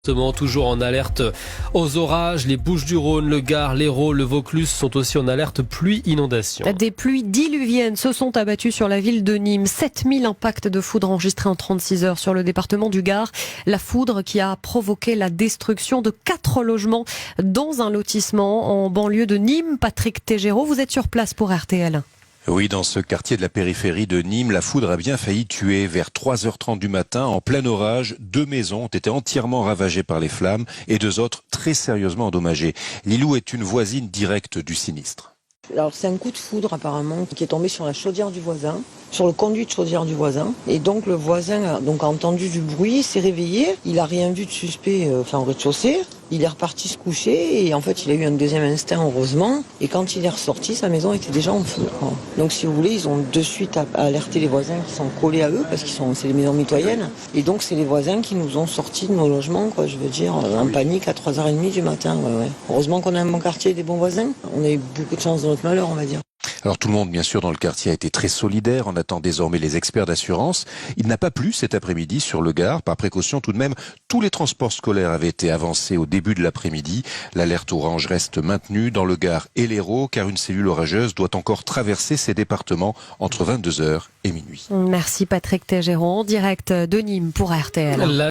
Toujours en alerte aux orages, les Bouches-du-Rhône, le Gard, l'Hérault, le Vaucluse sont aussi en alerte pluie-inondation. Des pluies diluviennes se sont abattues sur la ville de Nîmes. 7000 impacts de foudre enregistrés en 36 heures sur le département du Gard. La foudre qui a provoqué la destruction de 4 logements dans un lotissement en banlieue de Nîmes. Patrick Tégéraud, vous êtes sur place pour RTL. Oui, dans ce quartier de la périphérie de Nîmes, la foudre a bien failli tuer. Vers 3h30 du matin, en plein orage, 2 maisons ont été entièrement ravagées par les flammes et 2 autres très sérieusement endommagées. Lilou est une voisine directe du sinistre. Alors c'est un coup de foudre apparemment qui est tombé sur la chaudière du voisin, sur le conduit de chaudière du voisin. Et donc le voisin a entendu du bruit, s'est réveillé, il a rien vu de suspect au rez-de-chaussée. Il est reparti se coucher et en fait il a eu un deuxième instinct heureusement. Et quand il est ressorti, sa maison était déjà en feu. Donc si vous voulez, ils ont de suite alerté les voisins qui sont collés à eux parce que c'est les maisons mitoyennes. Et donc c'est les voisins qui nous ont sortis de nos logements, en panique à 3h30 du matin. Ouais. Heureusement qu'on a un bon quartier et des bons voisins. On a eu beaucoup de chance dans notre malheur, on va dire. Alors tout le monde, bien sûr, dans le quartier a été très solidaire. On attend désormais les experts d'assurance. Il n'a pas plu cet après-midi sur le Gard. Par précaution, tout de même, tous les transports scolaires avaient été avancés au début de l'après-midi. L'alerte orange reste maintenue dans le Gard et l'Hérault, car une cellule orageuse doit encore traverser ces départements entre 22h et minuit. Merci Patrick Tégéraud, en direct de Nîmes pour RTL.